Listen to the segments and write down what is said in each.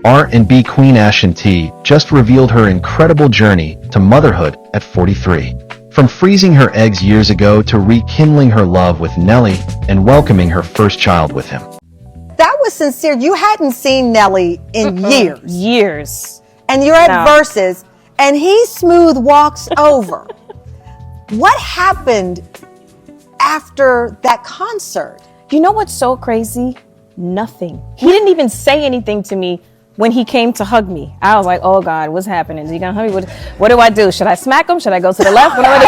R&B queen Ashanti just revealed her incredible journey to motherhood at 43. From freezing her eggs years ago to rekindling her love with Nelly and welcoming her first child with him. That was sincere. You hadn't seen Nelly in years. Years. And you're at Versus, and he smooth walks over. What happened after that concert? You know what's so crazy? Nothing. He didn't even say anything to me when he came to hug me. I was like, oh God, what's happening? Is he gonna hug me? What do I do? Should I smack him? Should I go to the left? What do I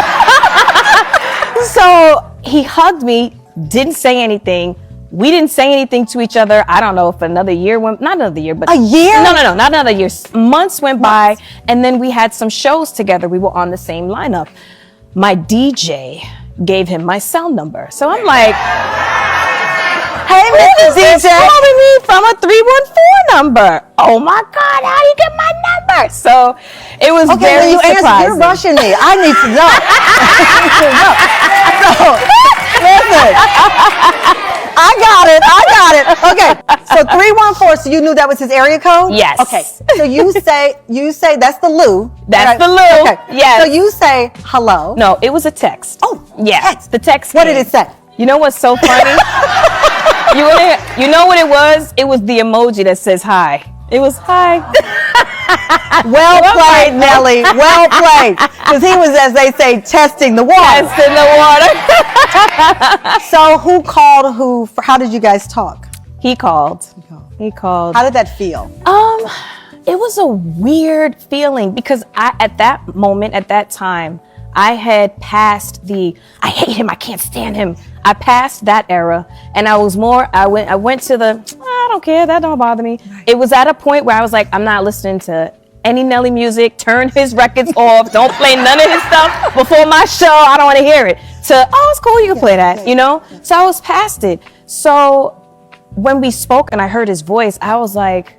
do? So he hugged me, didn't say anything. We didn't say anything to each other. I don't know if another year went, not another year, but a year? No, not another year. Months went by, and then we had some shows together. We were on the same lineup. My DJ gave him my cell number. So I'm like, hey, Mr. DJ, calling me from a 314 number. Oh my God, how do you get my number? So it was very surprising. You're rushing me. I need to know. So, listen. I got it. Okay, so 314. So you knew that was his area code? Yes. Okay. So you say that's the Lou. That's the Lou. Okay. Yes. So you say hello. No, it was a text. Oh, yeah. Text. The text. What did it say? You know what's so funny? You know what it was? It was the emoji that says hi. It was hi. Well played, Nelly. Well played. Because he was, as they say, testing the water. Testing the water. So who called who? How did you guys talk? He called. How did that feel? It was a weird feeling because at that moment, at that time, I had passed I hate him, I can't stand him. I passed that era, and I went to I don't care, that don't bother me. Right. It was at a point where I was like, I'm not listening to any Nelly music, turn his records off, don't play none of his stuff before my show, I don't want to hear it. It's cool, you can play that, you know? So I was past it. So when we spoke and I heard his voice, I was like,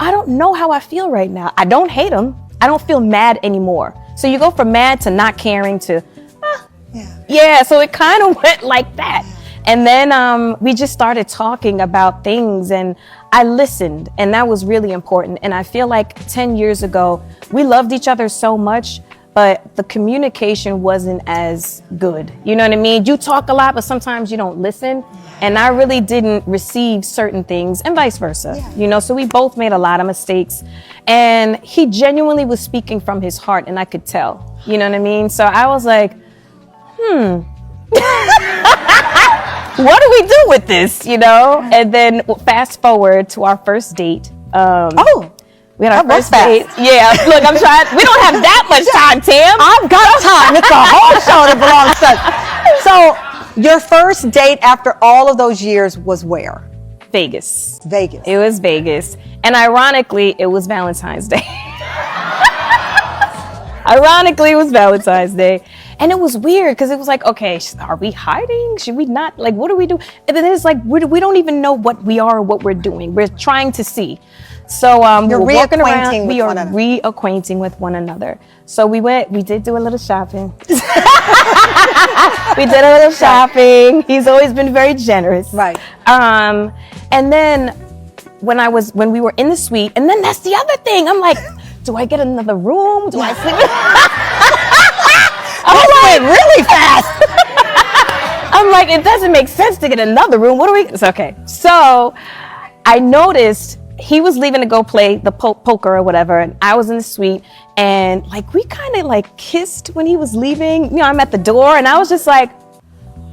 I don't know how I feel right now. I don't hate him. I don't feel mad anymore. So you go from mad to not caring to, so it kind of went like that. And then we just started talking about things, and I listened, and that was really important. And I feel like 10 years ago, we loved each other so much, but the communication wasn't as good. You know what I mean? You talk a lot, but sometimes you don't listen. And I really didn't receive certain things, and vice versa. You know, so we both made a lot of mistakes. And he genuinely was speaking from his heart, and I could tell. You know what I mean? So I was like, what do we do with this, you know? And then fast forward to our first date. We had our first date. Yeah, look, I'm trying. We don't have that much time, Tim. I've got time. It's a whole show that belongs to us. So your first date after all of those years was where? Vegas. It was Vegas. And ironically, it was Valentine's Day. Ironically, it was Valentine's Day. And it was weird because it was like, okay, are we hiding? Should we not? Like, what do we do? And then it's like, we don't even know what we are or what we're doing. We're trying to see. So we're walking around. We are reacquainting with one another. So we did do a little shopping. We did a little shopping. He's always been very generous. Right. And then when we were in the suite, and then that's the other thing. I'm like, do I get another room? Do I sleep? I went really fast. I'm like, it doesn't make sense to get another room. It's okay. So I noticed he was leaving to go play the poker or whatever, and I was in the suite, and like we kind of like kissed when he was leaving. You know, I'm at the door, and I was just like,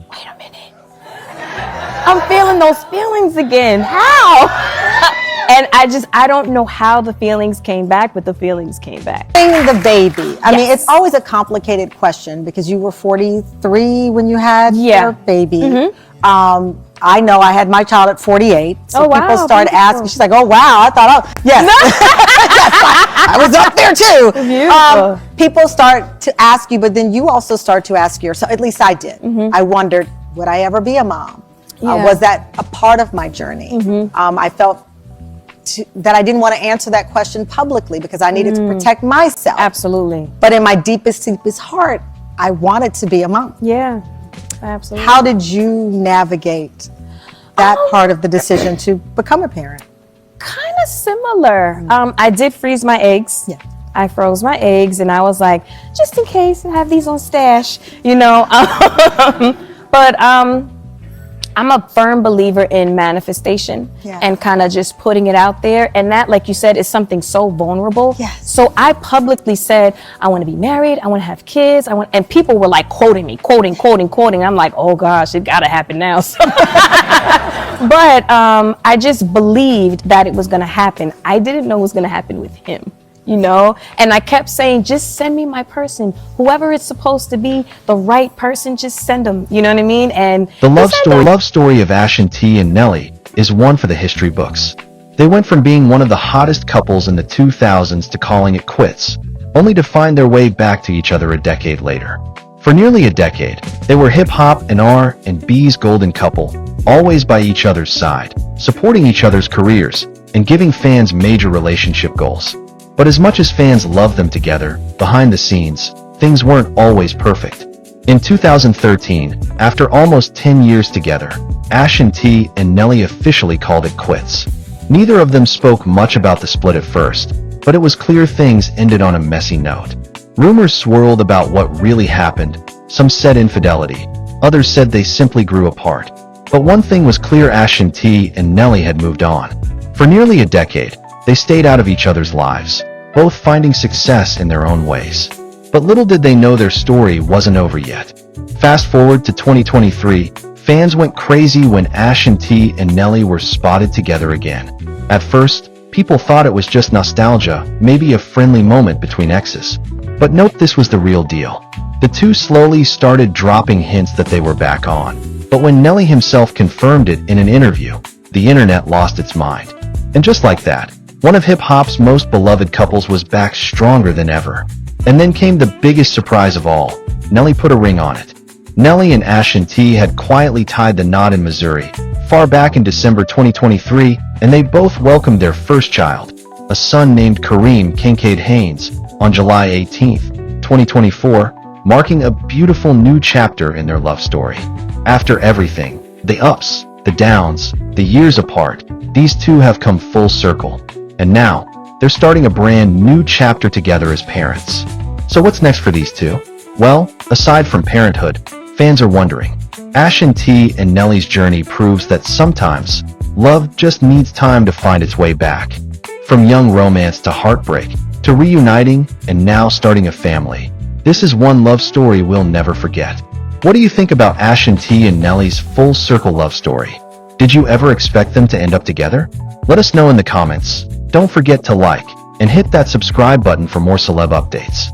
wait a minute. I'm feeling those feelings again. How? And I don't know how the feelings came back, but the feelings came back. The baby. I mean, it's always a complicated question because you were 43 when you had your baby. Mm-hmm. I know I had my child at 48. So people started asking. She's like, oh, wow. I thought, yes. I was up there too. People start to ask you, but then you also start to ask yourself, at least I did. Mm-hmm. I wondered, would I ever be a mom? Was that a part of my journey? Mm-hmm. I felt that I didn't want to answer that question publicly because I needed to protect myself. Absolutely. But in my deepest heart, I wanted to be a mom. Yeah, absolutely. How did you navigate that part of the decision to become a parent? Kind of similar. I did freeze my eggs. Yeah. I froze my eggs, and I was like, just in case, I have these on stash, you know. But I'm a firm believer in manifestation and kind of just putting it out there. And that, like you said, is something so vulnerable. Yes. So I publicly said, I want to be married. I want to have kids. And people were like quoting me, quoting. I'm like, oh gosh, it got to happen now. So but I just believed that it was going to happen. I didn't know it was going to happen with him. You know, and I kept saying, just send me my person, whoever it's supposed to be, the right person, just send them. You know what I mean? And the love story of Ashanti and Nelly is one for the history books. They went from being one of the hottest couples in the 2000s to calling it quits, only to find their way back to each other a decade later. For nearly a decade, they were hip-hop and R&B's golden couple, always by each other's side, supporting each other's careers, and giving fans major relationship goals. But as much as fans loved them together, behind the scenes, things weren't always perfect. In 2013, after almost 10 years together, Ashanti and Nelly officially called it quits. Neither of them spoke much about the split at first, but it was clear things ended on a messy note. Rumors swirled about what really happened. Some said infidelity, others said they simply grew apart. But one thing was clear: Ashanti and Nelly had moved on. For nearly a decade, they stayed out of each other's lives, both finding success in their own ways. But little did they know their story wasn't over yet. Fast forward to 2023, fans went crazy when Ashanti and Nelly were spotted together again. At first, people thought it was just nostalgia, maybe a friendly moment between exes. But nope, this was the real deal. The two slowly started dropping hints that they were back on. But when Nelly himself confirmed it in an interview, the internet lost its mind. And just like that, one of hip-hop's most beloved couples was back stronger than ever. And then came the biggest surprise of all. Nelly put a ring on it. Nelly and Ashanti had quietly tied the knot in Missouri, far back in December 2023, and they both welcomed their first child, a son named Kareem Kincaid Haynes, on July 18, 2024, marking a beautiful new chapter in their love story. After everything, the ups, the downs, the years apart, these two have come full circle. And now, they're starting a brand new chapter together as parents. So what's next for these two? Well, aside from parenthood, fans are wondering. Ashanti and Nelly's journey proves that sometimes, love just needs time to find its way back. From young romance to heartbreak, to reuniting, and now starting a family. This is one love story we'll never forget. What do you think about Ashanti and Nelly's full circle love story? Did you ever expect them to end up together? Let us know in the comments. Don't forget to like and hit that subscribe button for more celeb updates.